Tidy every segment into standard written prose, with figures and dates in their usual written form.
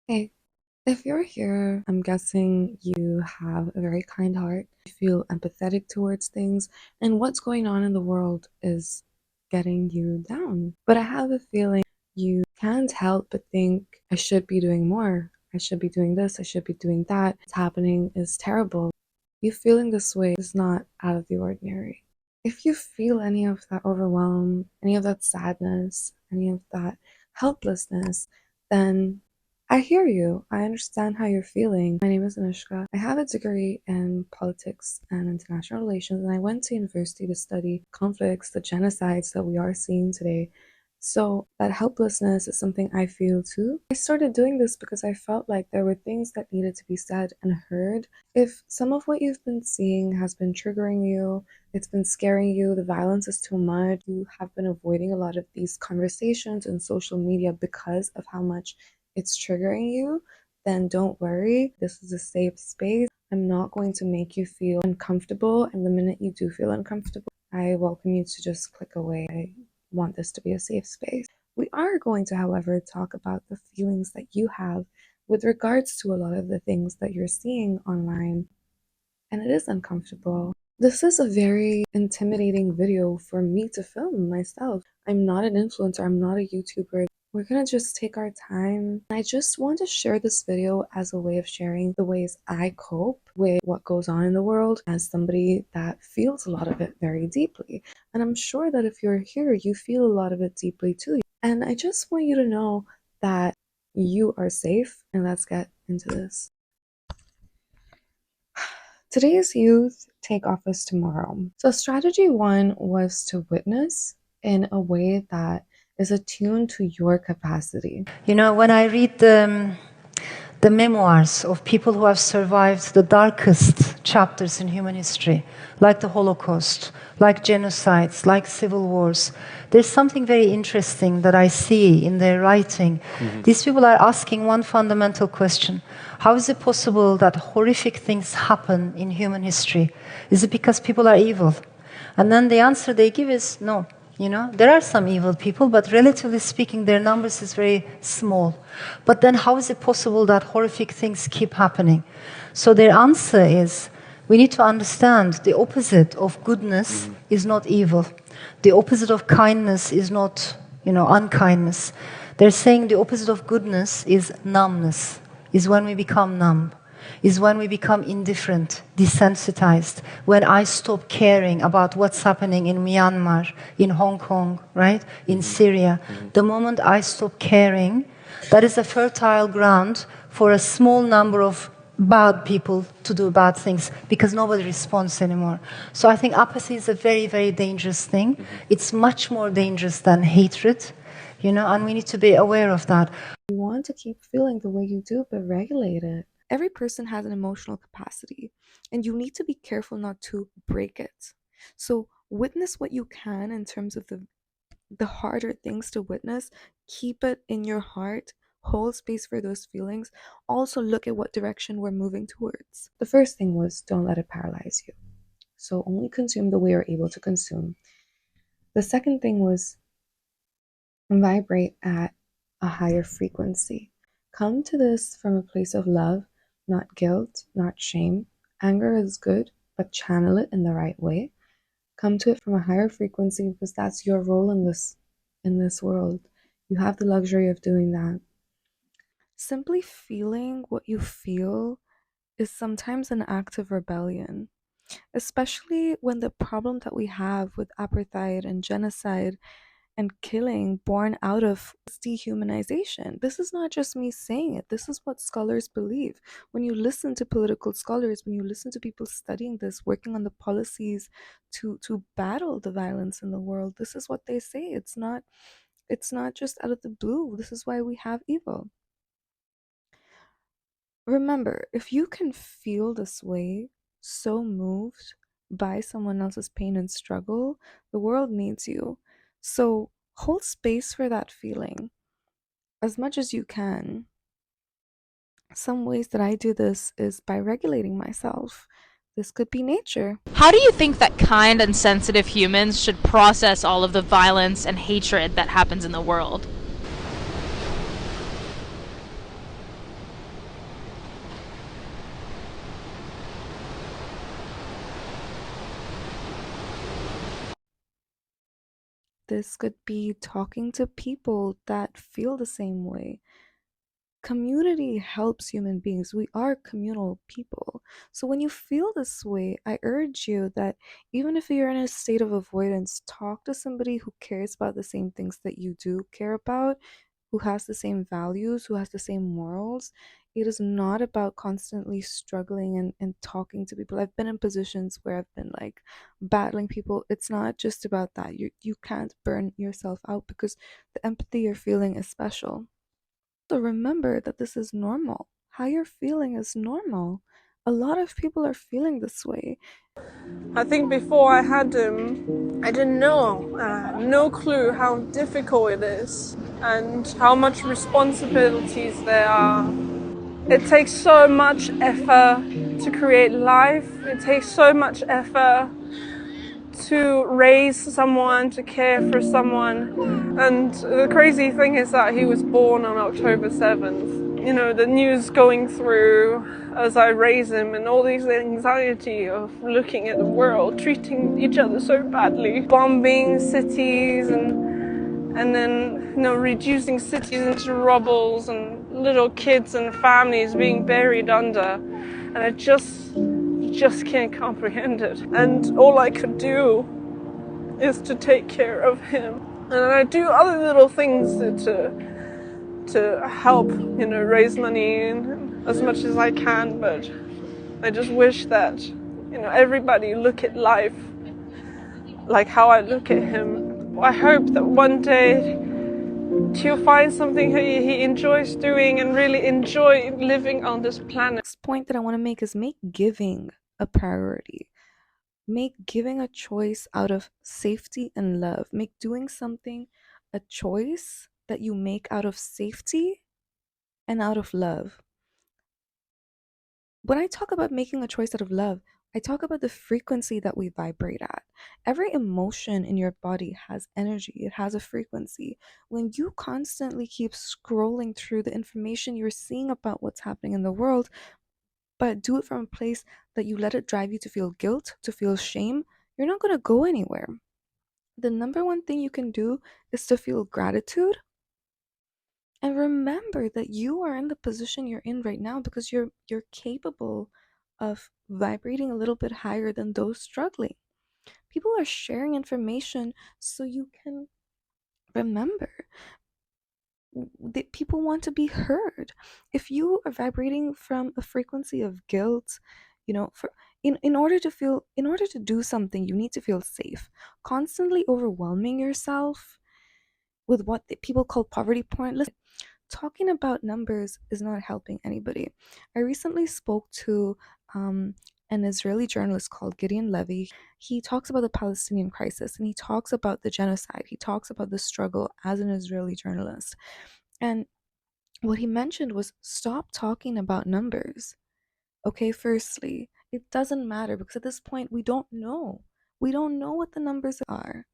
Hey, if you're here, I'm guessing you have a very kind heart. You feel empathetic towards things, and what's going on in the world is getting you down. But I have a feeling you can't help but think, I should be doing more. I should be doing this. I should be doing that. What's happening is terrible. You feeling this way is not out of the ordinary. If you feel any of that overwhelm, any of that sadness, any of that helplessness, then I hear you. I understand how you're feeling. My name is Anushka. I have a degree in politics and international relations, and I went to university to study conflicts, the genocides that we are seeing today. So that helplessness is something I feel too. I started doing this because I felt like there were things that needed to be said and heard. If some of what you've been seeing has been triggering you, it's been scaring you, the violence is too much, you have been avoiding a lot of these conversations in social media because of how much it's triggering you, then don't worry. This is a safe space. I'm not going to make you feel uncomfortable. And the minute you do feel uncomfortable, I welcome you to just click away. I want this to be a safe space. We are going to, however, talk about the feelings that you have with regards to a lot of the things that you're seeing online. And it is uncomfortable. This is a very intimidating video for me to film myself. I'm not an influencer, I'm not a YouTuber. We're gonna just take our time. I just want to share this video as a way of sharing the ways I cope with what goes on in the world as somebody that feels a lot of it very deeply. And I'm sure that if you're here, you feel a lot of it deeply too. And I just want you to know that you are safe, and let's get into this. Today's youth take office tomorrow. So, strategy one was to witness in a way that is attuned to your capacity. You know, when I read the memoirs of people who have survived the darkest chapters in human history, like the Holocaust, like genocides, like civil wars, there's something very interesting that I see in their writing. These people are asking one fundamental question. How is it possible that horrific things happen in human history? Is it because people are evil? And then the answer they give is no. You know, there are some evil people, but relatively speaking, their numbers is very small. But then how is it possible that horrific things keep happening? So their answer is, we need to understand the opposite of goodness is not evil. The opposite of kindness is not, unkindness. They're saying the opposite of goodness is numbness, is when we become numb, is when we become indifferent, desensitized, when I stop caring about what's happening in Myanmar, in Hong Kong, right, in Syria. The moment I stop caring, that is a fertile ground for a small number of bad people to do bad things because nobody responds anymore. So I think apathy is a very, very dangerous thing. It's much more dangerous than hatred, and we need to be aware of that. You want to keep feeling the way you do, but regulate it. Every person has an emotional capacity, and you need to be careful not to break it. So witness what you can in terms of the harder things to witness. Keep it in your heart. Hold space for those feelings. Also look at what direction we're moving towards. The first thing was don't let it paralyze you. So only consume the way you're able to consume. The second thing was vibrate at a higher frequency. Come to this from a place of love, not guilt, not shame. Anger is good, but channel it in the right way. Come to it from a higher frequency because that's your role in this world. You have the luxury of doing that. Simply feeling what you feel is sometimes an act of rebellion, especially when the problem that we have with apartheid and genocide and killing born out of dehumanization. This is not just me saying it. This is what scholars believe. When you listen to political scholars, when you listen to people studying this, working on the policies to battle the violence in the world, this is what they say. It's not just out of the blue. This is why we have evil. Remember, if you can feel this way, so moved by someone else's pain and struggle, the world needs you. So hold space for that feeling as much as you can. Some ways that I do this is by regulating myself. This could be nature. How do you think that kind and sensitive humans should process all of the violence and hatred that happens in the world? This could be talking to people that feel the same way. Community helps human beings. We are communal people. So when you feel this way, I urge you that even if you're in a state of avoidance, talk to somebody who cares about the same things that you do care about, who has the same values, who has the same morals. It is not about constantly struggling and talking to people. I've been in positions where I've been like battling people. It's not just about that. You can't burn yourself out because the empathy you're feeling is special. So remember that this is normal. How you're feeling is normal. A lot of people are feeling this way. I think before I had him, I didn't know, no clue how difficult it is and how much responsibilities there are. It takes so much effort to create life. It takes so much effort to raise someone, to care for someone. And the crazy thing is that he was born on October 7th. You know, the news going through as I raise him and all these anxiety of looking at the world, treating each other so badly, bombing cities and then, you know, reducing cities into rubbles and little kids and families being buried under. And I just can't comprehend it. And all I could do is to take care of him. And I do other little things to help, you know, raise money as much as I can. But I just wish that, you know, everybody look at life like how I look at him. I hope that one day he'll find something he enjoys doing and really enjoy living on this planet. Next point that I want to make is make giving a priority. Make giving a choice out of safety and love. Make doing something a choice that you make out of safety and out of love. When I talk about making a choice out of love, I talk about the frequency that we vibrate at. Every emotion in your body has energy, it has a frequency. When you constantly keep scrolling through the information you're seeing about what's happening in the world, but do it from a place that you let it drive you to feel guilt, to feel shame, you're not going to go anywhere. The number one thing you can do is to feel gratitude and remember that you are in the position you're in right now because you're capable of vibrating a little bit higher than those struggling. People are sharing information so you can remember that people want to be heard. If you are vibrating from a frequency of guilt, you know, for in order to do something, you need to feel safe. Constantly overwhelming yourself with what people call poverty porn. Listen, talking about numbers is not helping anybody. I recently spoke to an Israeli journalist called Gideon Levy. He talks about the Palestinian crisis and he talks about the genocide. He talks about the struggle as an Israeli journalist. And what he mentioned was stop talking about numbers. Okay, firstly, it doesn't matter because at this point we don't know. We don't know what the numbers are.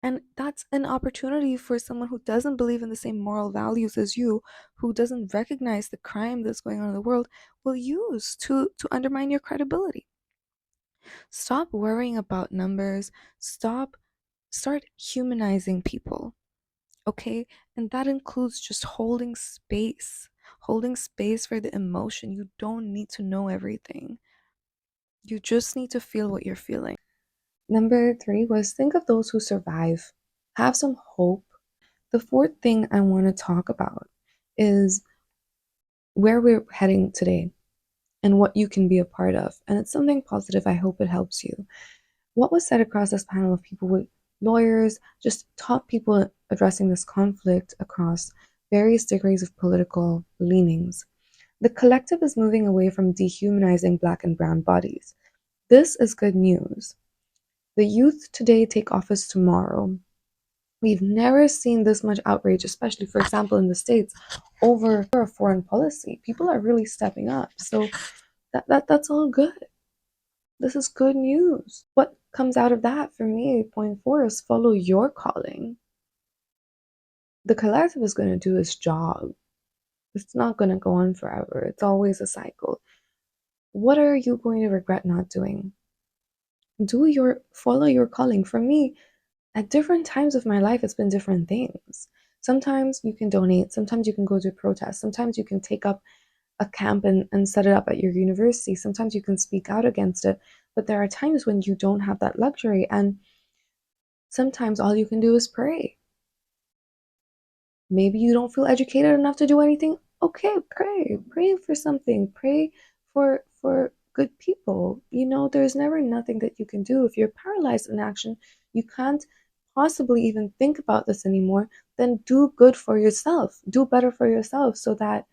And that's an opportunity for someone who doesn't believe in the same moral values as you, who doesn't recognize the crime that's going on in the world, will use to undermine your credibility. Stop worrying about numbers. Start humanizing people. Okay? And that includes just holding space for the emotion. You don't need to know everything, you just need to feel what you're feeling. Number three was think of those who survive, have some hope. The fourth thing I want to talk about is where we're heading today and what you can be a part of. And it's something positive. I hope it helps you. What was said across this panel of people with lawyers, just top people addressing this conflict across various degrees of political leanings. The collective is moving away from dehumanizing Black and brown bodies. This is good news. The youth today take office tomorrow. We've never seen this much outrage, especially, for example, in the States, over a foreign policy. People are really stepping up. So that's all good. This is good news. What comes out of that for me, point four, is follow your calling. The collective is going to do its job. It's not going to go on forever. It's always a cycle. What are you going to regret not doing? Follow your calling. For me, at different times of my life, it's been different things. Sometimes you can donate, sometimes you can go to a protest, sometimes you can take up a camp and set it up at your university, sometimes you can speak out against it. But there are times when you don't have that luxury, and sometimes all you can do is pray. Maybe you don't feel educated enough to do anything. Okay, pray. Pray for something. Pray for good people. You know, there's never nothing that you can do. If you're paralyzed in action, you can't possibly even think about this anymore, then do good for yourself. Do better for yourself so that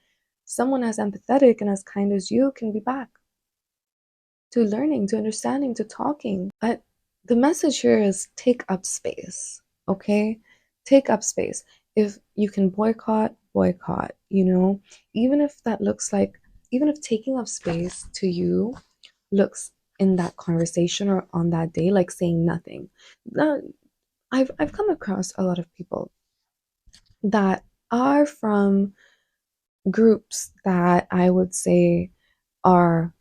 someone as empathetic and as kind as you can be back to learning, to understanding, to talking. But the message here is take up space, okay? Take up space. If you can boycott, boycott, you know? Even if that looks like, even if taking up space to you looks in that conversation or on that day like saying nothing. Now, I've come across a lot of people that are from groups that I would say are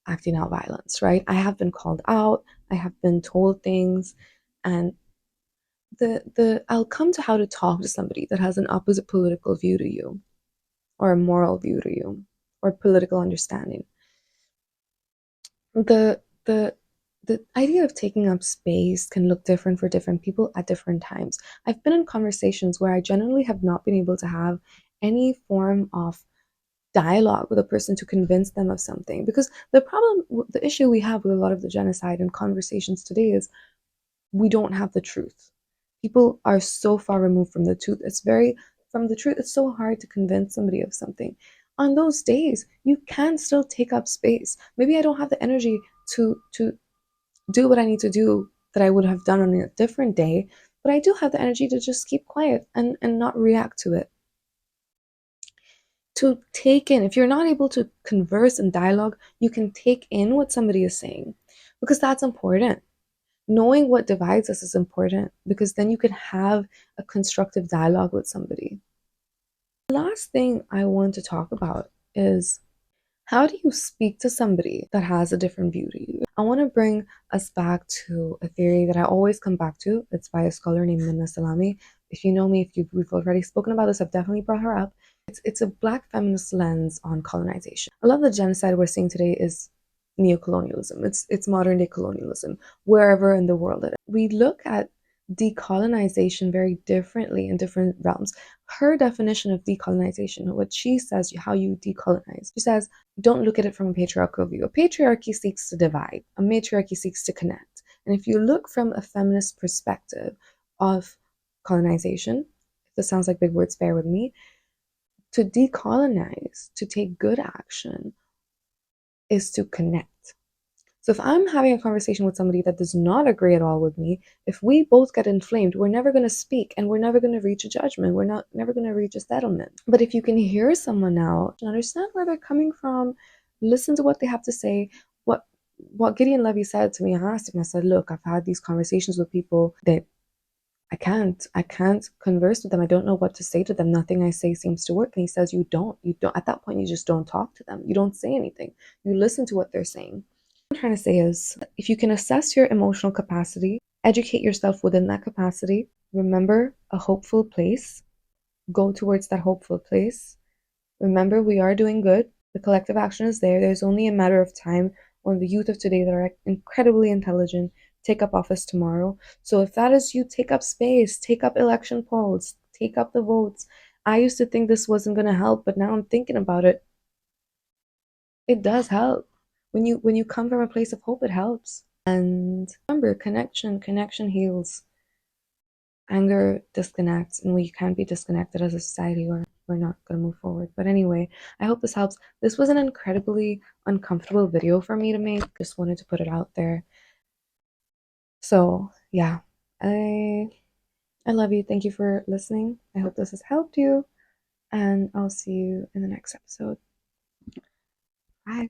acting out violence, right? I have been called out, I have been told things, and the I'll come to how to talk to somebody that has an opposite political view to you, or a moral view to you, or political understanding. The the the idea of taking up space can look different for different people at different times. I've been in conversations where I generally have not been able to have any form of dialogue with a person to convince them of something, because the issue we have with a lot of the genocide and conversations today is we don't have the truth. People are so far removed from the truth. It's so hard to convince somebody of something. On those days you can still take up space. Maybe I don't have the energy to do what I need to do that I would have done on a different day, but I do have the energy to just keep quiet and not react to it, to take in. If you're not able to converse and dialogue, you can take in what somebody is saying, because that's important. Knowing what divides us is important, because then you can have a constructive dialogue with somebody. The last thing I want to talk about is, how do you speak to somebody that has a different view to you? I want to bring us back to a theory that I always come back to. It's by a scholar named Minna Salami. If you know me, we've already spoken about this, I've definitely brought her up. It's a black feminist lens on colonization. A lot of the genocide we're seeing today is neocolonialism. It's modern day colonialism, wherever in the world it is. We look at decolonization very differently in different realms. Her definition of decolonization, what she says, how you decolonize, she says, don't look at it from a patriarchal view. A patriarchy seeks to divide, a matriarchy seeks to connect. And if you look from a feminist perspective of colonization, if this sounds like big words, bear with me, to decolonize, to take good action, is to connect. So if I'm having a conversation with somebody that does not agree at all with me, if we both get inflamed, we're never going to speak and we're never going to reach a judgment. We're not never going to reach a settlement. But if you can hear someone out and understand where they're coming from, listen to what they have to say, what Gideon Levy said to me, I asked him, I said, look, I've had these conversations with people that I can't converse with them. I don't know what to say to them. Nothing I say seems to work. And he says, you don't, at that point, you just don't talk to them. You don't say anything. You listen to what they're saying. What I'm trying to say is, if you can assess your emotional capacity, educate yourself within that capacity, remember a hopeful place, go towards that hopeful place. Remember, we are doing good. The collective action is there. There's only a matter of time when the youth of today that are incredibly intelligent take up office tomorrow. So if that is you, take up space, take up election polls, take up the votes. I used to think this wasn't going to help, but now I'm thinking about it. It does help. When you come from a place of hope, it helps. And remember, connection heals. Anger disconnects, and we can't be disconnected as a society, or we're not going to move forward. But anyway, I hope this helps. This was an incredibly uncomfortable video for me to make. Just wanted to put it out there. So yeah, I love you. Thank you for listening. I hope this has helped you, and I'll see you in the next episode. Bye.